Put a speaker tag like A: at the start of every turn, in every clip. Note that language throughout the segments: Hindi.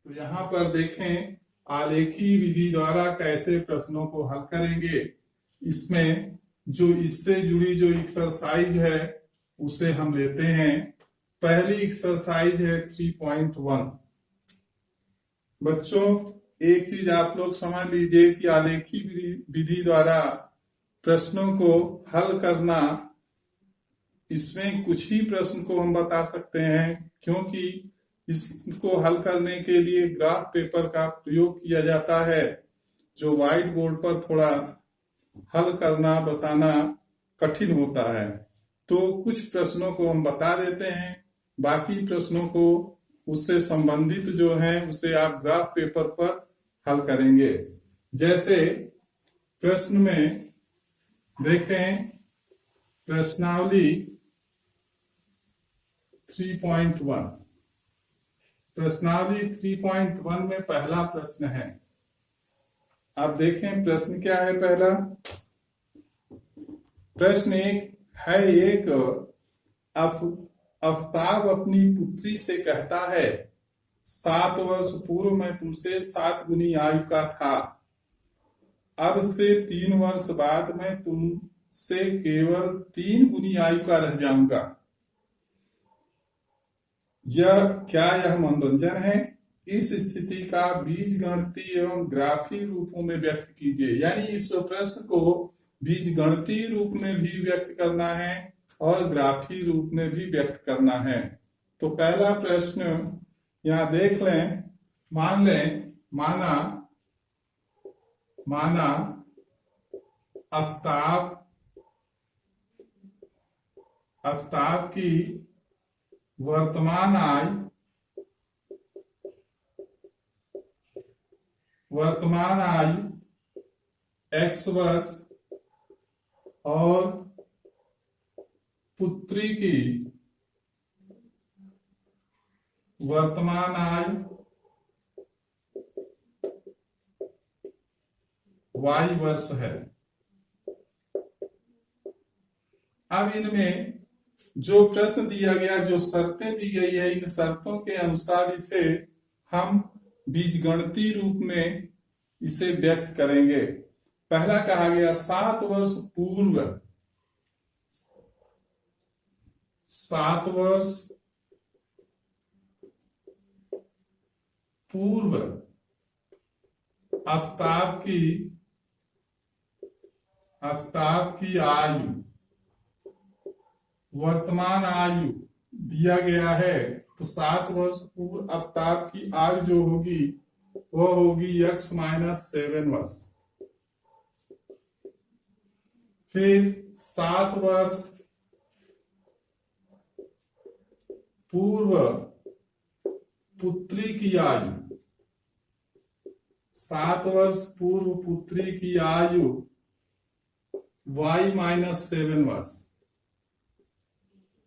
A: तो यहाँ पर देखें आलेखी विधि द्वारा कैसे प्रश्नों को हल करेंगे। इसमें जो इससे जुड़ी जो एक्सरसाइज है उसे हम लेते हैं। पहली एक्सरसाइज है 3.1। बच्चों एक चीज आप लोग समझ लीजिए कि आलेखी विधि द्वारा प्रश्नों को हल करना, इसमें कुछ ही प्रश्न को हम बता सकते हैं, क्योंकि इसको हल करने के लिए ग्राफ पेपर का प्रयोग किया जाता है, जो व्हाइट बोर्ड पर थोड़ा हल करना बताना कठिन होता है। तो कुछ प्रश्नों को हम बता देते हैं, बाकी प्रश्नों को उससे संबंधित जो है उसे आप ग्राफ पेपर पर हल करेंगे। जैसे प्रश्न में देखें प्रश्नावली 3.1। प्रश्नावली 3.1 में पहला प्रश्न है। आप देखें प्रश्न क्या है। पहला प्रश्न एक आफ्ताब अपनी पुत्री से कहता है 7 वर्ष पूर्व मैं तुमसे 7 गुनी आयु का था, अब से 3 वर्ष बाद मैं तुमसे केवल 3 गुनी आयु का रह जाऊंगा। यह मनोरंजन है। इस स्थिति का बीजगणितीय एवं ग्राफीय रूपों में व्यक्त कीजिए। यानी इस प्रश्न को बीजगणितीय रूप में भी व्यक्त करना है और ग्राफीय रूप में भी व्यक्त करना है। तो पहला प्रश्न यहाँ देख लें। माना आफ्ताब की वर्तमान आयु x वर्ष और पुत्री की वर्तमान आयु y वर्ष है। अब इनमें जो प्रश्न दिया गया, जो शर्तें दी गई है, इन शर्तों के अनुसार इसे हम बीजगणितीय रूप में इसे व्यक्त करेंगे। पहला कहा गया 7 वर्ष पूर्व आफ्ताब की आयु, वर्तमान आयु दिया गया है। तो 7 वर्ष पूर्व आफ्ताब की आयु जो होगी वो होगी x - 7 वर्ष। फिर 7 वर्ष पूर्व पुत्री की आयु, 7 वर्ष पूर्व पुत्री की आयु y - 7 वर्ष।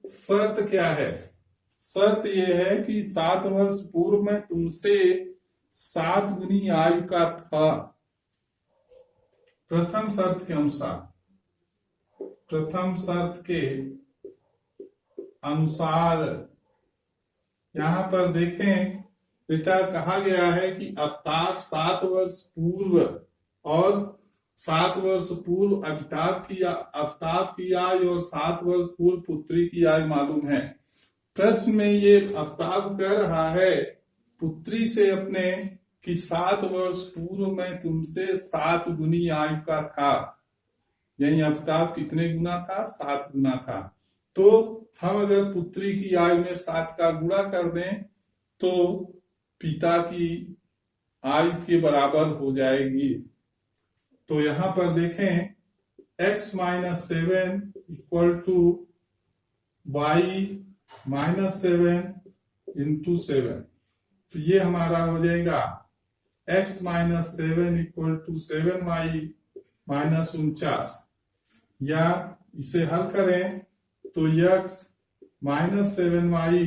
A: शर्त क्या है? शर्त यह है कि 7 वर्ष पूर्व में तुमसे 7 गुनी आयु का था। प्रथम शर्त के अनुसार यहाँ पर देखें बेटा, कहा गया है कि आफ्ताब 7 वर्ष पूर्व और 7 वर्ष पूर्व आफ्ताब की आयु और 7 वर्ष पूर्व पुत्री की आयु मालूम है। प्रश्न में ये आफ्ताब कह रहा है पुत्री से अपने कि 7 वर्ष पूर्व में तुमसे 7 गुनी आयु का था। यानी आफ्ताब कितने गुना था? 7 गुना था। तो हम अगर पुत्री की आयु में 7 का गुणा कर दें तो पिता की आयु के बराबर हो जाएगी। तो यहाँ पर देखें x - 7 = y - 7 × 7। तो ये हमारा हो जाएगा x - 7 = 7y - 49। या इसे हल करें तो x - 7y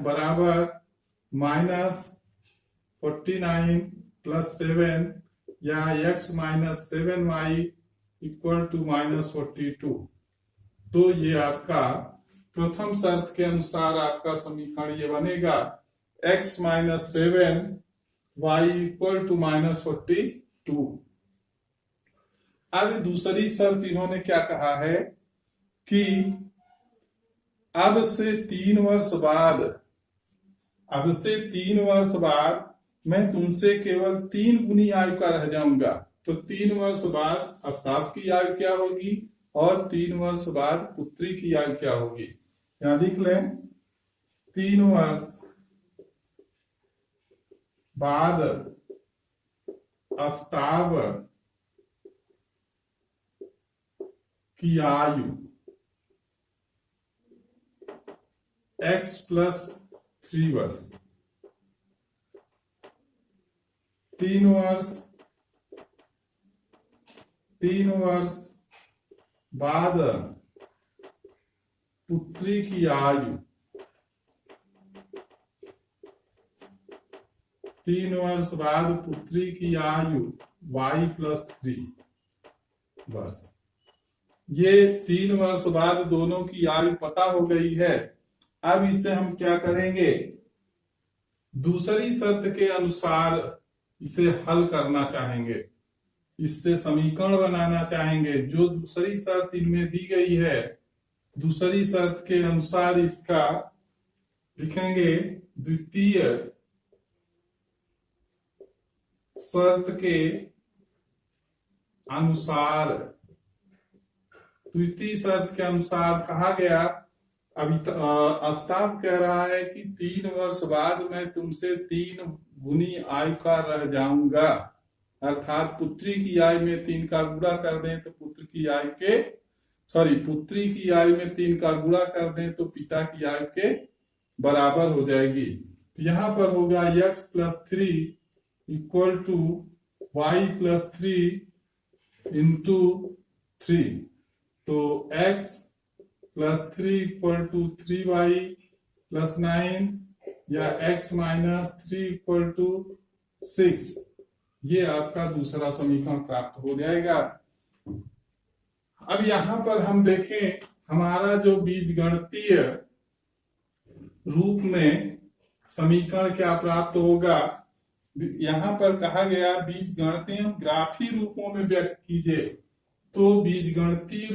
A: बराबर -49 + 7 या x - 7y = -42। तो ये आपका प्रथम शर्त के अनुसार आपका समीकरण ये बनेगा x minus 7 y equal to minus 42। अब दूसरी शर्त इन्होंने क्या कहा है कि अब से 3 वर्ष बाद मैं तुमसे केवल 3 गुनी आयु का रह जाऊंगा। तो 3 वर्ष बाद आफ्ताब की आयु क्या होगी और 3 वर्ष बाद पुत्री की आयु क्या होगी। यहां लिख लें 3 वर्ष बाद आफ्ताब की आयु x प्लस 3 वर्ष। 3 वर्ष बाद पुत्री की आयु 3 वर्ष बाद पुत्री की आयु y प्लस 3 वर्ष। ये 3 वर्ष बाद दोनों की आयु पता हो गई है। अब इसे हम क्या करेंगे, दूसरी शर्त के अनुसार इसे हल करना चाहेंगे, इससे समीकरण बनाना चाहेंगे। जो दूसरी शर्त इनमें दी गई है, दूसरी शर्त के अनुसार इसका लिखेंगे द्वितीय शर्त के अनुसार। द्वितीय शर्त के अनुसार कहा गया, अभी आफ्ताब कह रहा है कि 3 वर्ष बाद मैं तुमसे 3 गुनी आयु का रह जाऊंगा, अर्थात पुत्री की आयु में 3 का गुणा कर दें तो पुत्री की आयु में 3 का गुणा कर दें तो पिता की आयु के बराबर हो जाएगी। तो यहां पर होगा x plus 3 equal to y plus 3 into 3। तो x plus 3 equal to 3y plus 9 या x माइनस 3 इक्वल टू 6। ये आपका दूसरा समीकरण प्राप्त हो जाएगा। अब यहां पर हम देखें हमारा जो बीजगणितीय रूप में समीकरण क्या प्राप्त होगा। यहां पर कहा गया बीजगणितीय ग्राफी रूपों में व्यक्त कीजिए। तो बीजगणितीय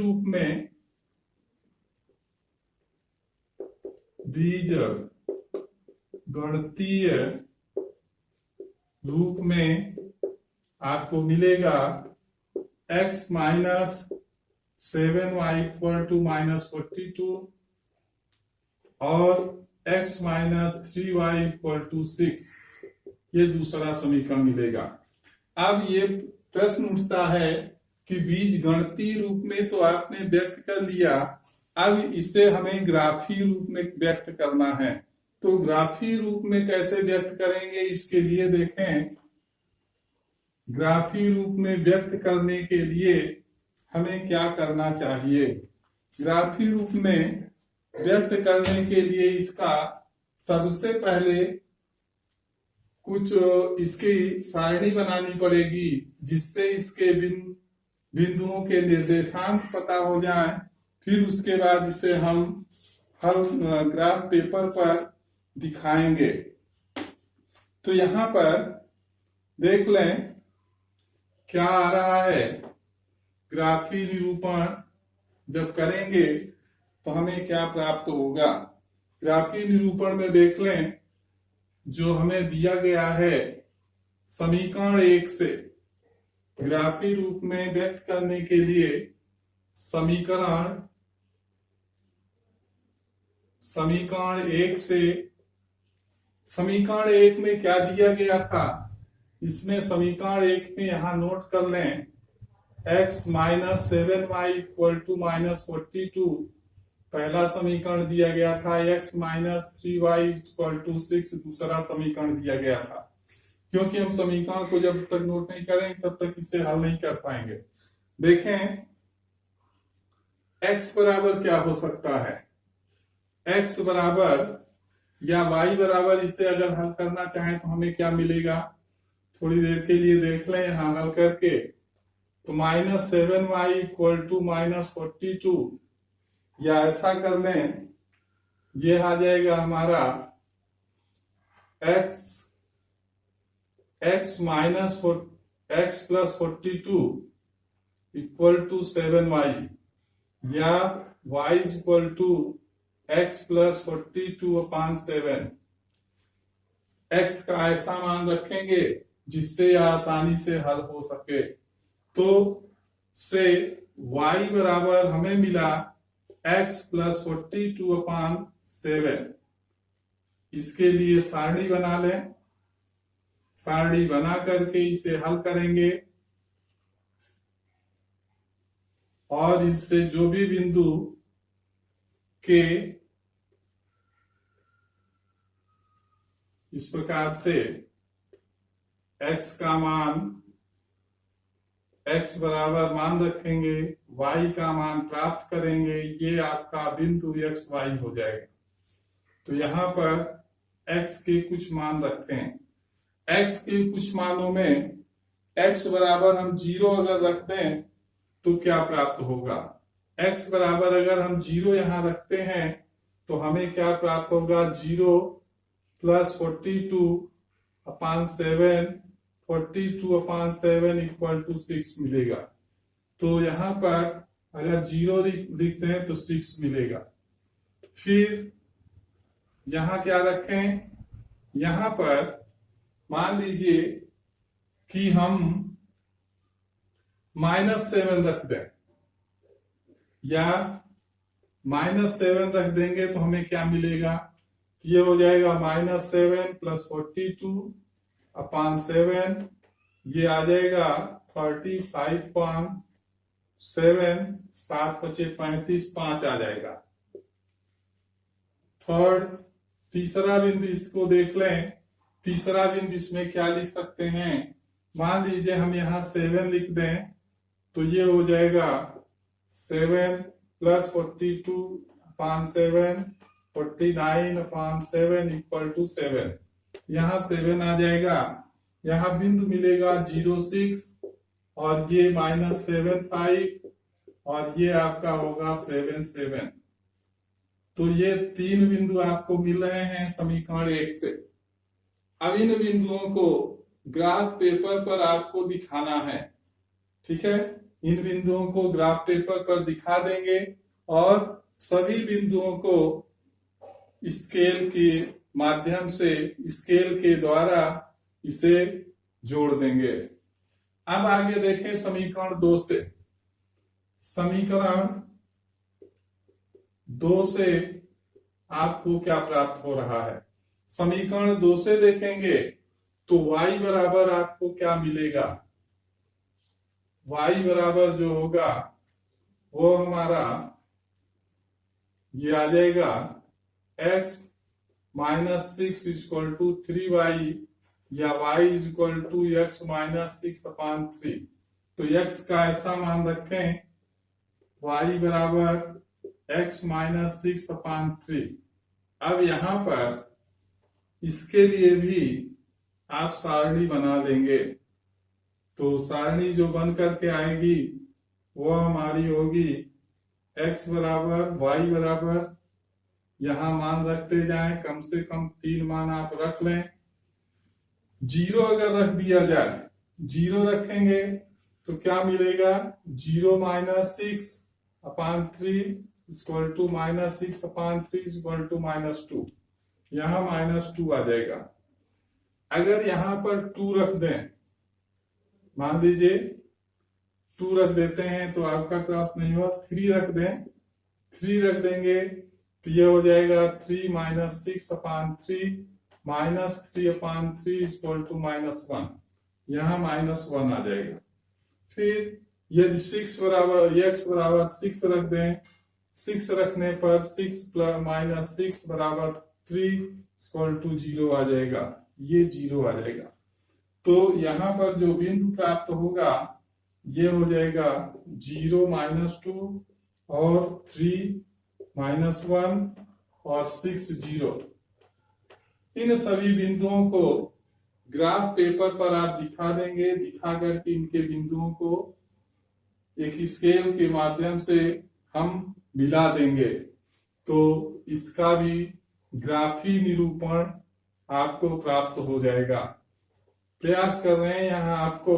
A: रूप में आपको मिलेगा x minus 7y equal to minus 42 और x minus 3y equal to 6। ये दूसरा समीकरण मिलेगा। अब ये प्रश्न उठता है कि बीजगणितीय रूप में तो आपने व्यक्त कर लिया, अब इसे हमें ग्राफी रूप में व्यक्त करना है। तो ग्राफी रूप में कैसे व्यक्त करेंगे, इसके लिए देखें। ग्राफी रूप में व्यक्त करने के लिए हमें क्या करना चाहिए। ग्राफी रूप में व्यक्त करने के लिए इसका सबसे पहले कुछ इसकी सारणी बनानी पड़ेगी, जिससे इसके बिंदुओं के निर्देशांक पता हो जाए। फिर उसके बाद इसे हम हर ग्राफ पेपर पर दिखाएंगे। तो यहां पर देख लें क्या आ रहा है। ग्राफी निरूपण जब करेंगे तो हमें क्या प्राप्त होगा। ग्राफी निरूपण में देख लें, जो हमें दिया गया है समीकरण 1 से ग्राफी रूप में व्यक्त करने के लिए समीकरण 1 में क्या दिया गया था। इसमें समीकरण 1 में यहां नोट कर लें x minus 7y equal to minus 42 पहला समीकरण दिया गया था। x minus 3y equal to 6 दूसरा समीकरण दिया गया था। क्योंकि हम समीकरण को जब तक नोट नहीं करेंगे तब तक इसे हल नहीं कर पाएंगे। देखें x बराबर क्या हो सकता है। x बराबर या y बराबर, इसे अगर हल करना चाहें तो हमें क्या मिलेगा, थोड़ी देर के लिए देख लें यहां हल करके। तो minus 7y equal to minus 42, या ऐसा कर लें, ये आ जाएगा हमारा x x plus 42 equal to 7y, या y equal to x plus 42/7। X का ऐसा मान रखेंगे जिससे आसानी से हल हो सके। तो से y बराबर हमें मिला x प्लस 42/7। इसके लिए सारणी बना लें। सारणी बना करके इसे हल करेंगे और इससे जो भी बिंदु के इस प्रकार से x का मान x बराबर मान रखेंगे, y का मान प्राप्त करेंगे, ये आपका बिंदु x y हो जाएगा। तो यहाँ पर x के कुछ मान रखते हैं। x के कुछ मानों में x बराबर हम 0 अगर रखते हैं तो क्या प्राप्त होगा। x बराबर अगर हम 0 यहाँ रखते हैं तो हमें क्या प्राप्त होगा, 0 प्लस 42/7 इक्वल टू 6 मिलेगा। तो यहाँ पर अगर 0 लिखते हैं तो 6 मिलेगा। फिर यहाँ क्या रखें, यहाँ पर मान लीजिए कि हम -7 रख दें, या -7 रख देंगे तो हमें क्या मिलेगा, ये हो जाएगा -7 प्लस 42/7, ये आ जाएगा 35/7, 7×5 = 5 आ जाएगा। तीसरा बिंदु इसको देख लें। तीसरा बिंदु इसमें क्या लिख सकते हैं, मान लीजिए हम यहाँ 7 लिख दें तो ये हो जाएगा 7 प्लस 42/7, 49/7 इक्वल टू 7। यहाँ 7 आ जाएगा, यहाँ बिंदु मिलेगा 0, 6 और ये -7, 5 और ये आपका होगा 7, 7। तो ये 3 बिंदु आपको मिल रहे हैं समीकरण 1 से। अब इन बिंदुओं को ग्राफ पेपर पर आपको दिखाना है, ठीक है। इन बिंदुओं को ग्राफ पेपर पर दिखा देंगे और सभी बिंदुओं को स्केल के माध्यम से, स्केल के द्वारा इसे जोड़ देंगे। अब आगे देखें समीकरण 2 से। समीकरण 2 से आपको क्या प्राप्त हो रहा है, समीकरण 2 से देखेंगे तो y बराबर आपको क्या मिलेगा, y बराबर जो होगा वो हमारा ये आ जाएगा x -6 इक्वल टू 3y, या y इक्वल टू x -6/3। तो x का ऐसा मान रखें, y बराबर x -6/3। अब यहाँ पर इसके लिए भी आप सारणी बना लेंगे। तो सारणी जो बन करके आएगी वो हमारी होगी x बराबर y बराबर, यहाँ मान रखते जाएं, कम से कम 3 मान आप रख लें। 0 अगर रख दिया जाए, 0 रखेंगे तो क्या मिलेगा, 0 -6/3 इक्वल टू -6/3 इक्वल टू -2, यहाँ -2 आ जाएगा। अगर यहाँ पर 2 रख दें, मान लीजिए 2 रख देते हैं तो आपका क्रॉस नहीं हुआ, 3 रख दें, 3 रख देंगे तो ये हो जाएगा 3 -6/3 -3/3 इक्वल टू -1, यहाँ -1 आ जाएगा। फिर यदि 6 बराबर x बराबर 6 रख दें, 6 रखने पर 6 प्लस -6 बराबर 3 इक्वल टू 0 आ जाएगा, ये 0 आ जाएगा। तो यहाँ पर जो बिंदु प्राप्त होगा ये हो जाएगा 0 -2 और 3 -1 और 6 0। इन सभी बिंदुओं को ग्राफ पेपर पर आप दिखा देंगे, दिखा करके इनके बिंदुओं को एक स्केल के माध्यम से हम मिला देंगे। तो इसका भी ग्राफी निरूपण आपको प्राप्त हो जाएगा। प्रयास कर रहे हैं यहाँ आपको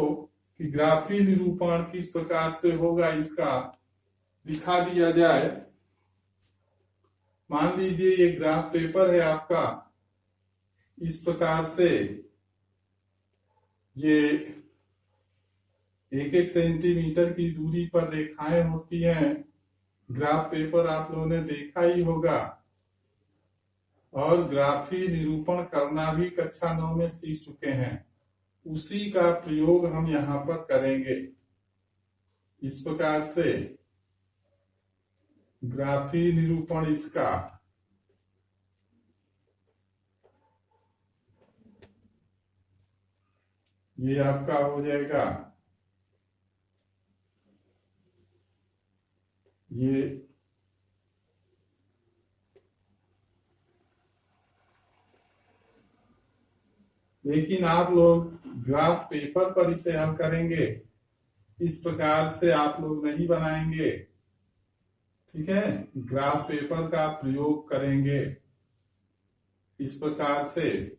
A: कि ग्राफीय निरूपण किस प्रकार से होगा इसका दिखा दिया जाए। मान लीजिए ये ग्राफ पेपर है आपका, इस प्रकार से ये 1-1 सेंटीमीटर की दूरी पर रेखाएं होती हैं। ग्राफ पेपर आप लोगों ने देखा ही होगा और ग्राफीय निरूपण करना भी कक्षा 9 में सीख चुके हैं। उसी का प्रयोग हम यहाँ पर करेंगे। इस प्रकार से ग्राफीय निरूपण इसका ये आपका हो जाएगा, ये लेकिन आप लोग ग्राफ पेपर पर इसे हल करेंगे, इस प्रकार से आप लोग नहीं बनाएंगे। ठीक है, ग्राफ पेपर का प्रयोग करेंगे इस प्रकार से।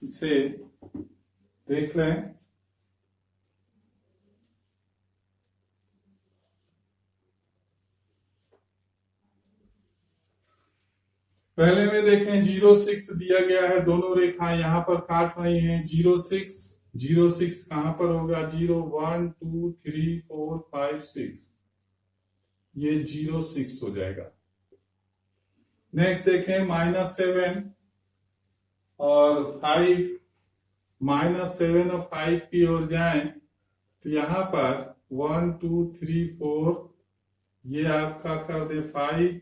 A: इसे देख लें। पहले में देखें 0,6 दिया गया है, दोनों रेखाएं यहां पर काट रही हैं। 0,6 कहां पर होगा? 0, 1, 2, 3, 4, 5, 6, ये 0,6 हो जाएगा। नेक्स्ट देखें -7 और 5, -7 और 5 की ओर जाएं तो यहां पर 1, 2, 3, 4, ये आपका कर दे 5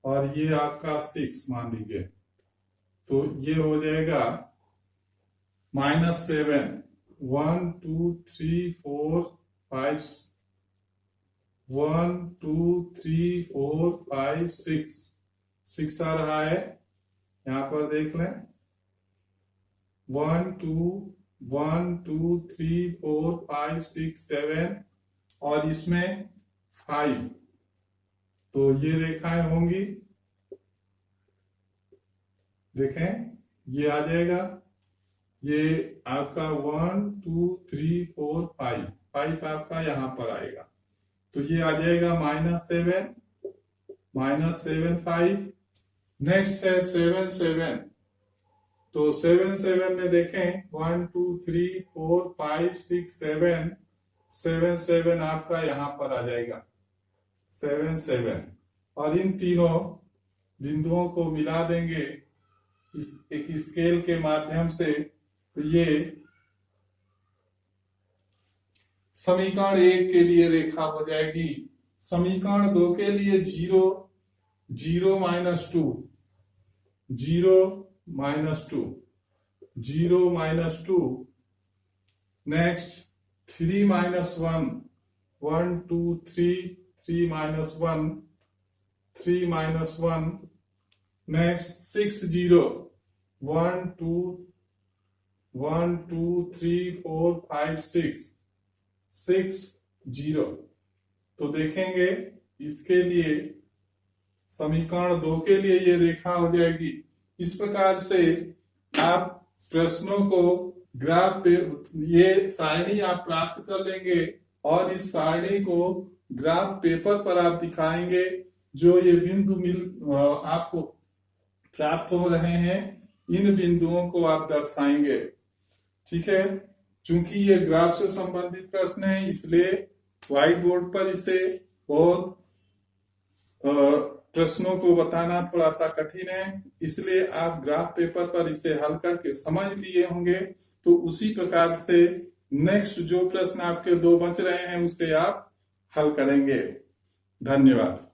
A: और ये आपका 6 मान लीजिए, तो ये हो जाएगा -7, 1, 2, 3, 4, 5, 1, 2, 3, 4, 5, 6 आ रहा है। यहां पर देख लें 1, 2, 1, 2, 3, 4, 5, 6, 7 और इसमें 5, तो ये रेखाएं होंगी। देखें ये आ जाएगा, ये आपका 1, 2, 3, 4, 5 आपका यहां पर आएगा, तो ये आ जाएगा -7, -7, 5। नेक्स्ट है 7, 7, तो 7, 7 में देखें 1, 2, 3, 4, 5, 6, 7, 7, 7 आपका यहां पर आ जाएगा 7, 7 और इन तीनों बिंदुओं को मिला देंगे इस एक स्केल के माध्यम से, तो ये समीकरण 1 के लिए रेखा हो जाएगी। समीकरण 2 के लिए 0, 0, -2, 0, -2, 0, -2। नेक्स्ट 3, -1, 1, 2, 3, 3, -1, 3, -1। नेक्स्ट 6, 0, 1, 2, 1, 2, 3, 4, 5, 6, 0। तो देखेंगे इसके लिए समीकरण 2 के लिए ये रेखा हो जाएगी। इस प्रकार से आप प्रश्नों को ग्राफ पे ये सारणी आप प्राप्त कर लेंगे और इस सारणी को ग्राफ पेपर पर आप दिखाएंगे। जो ये बिंदु आपको प्राप्त हो रहे हैं, इन बिंदुओं को आप दर्शाएंगे। ठीक है, चूंकि ये ग्राफ से संबंधित प्रश्न है, इसलिए व्हाइट बोर्ड पर इसे बहुत प्रश्नों को बताना थोड़ा सा कठिन है, इसलिए आप ग्राफ पेपर पर इसे हल करके समझ लिए होंगे। तो उसी प्रकार से नेक्स्ट जो प्रश्न आपके 2 बच रहे हैं उसे आप हल करेंगे। धन्यवाद।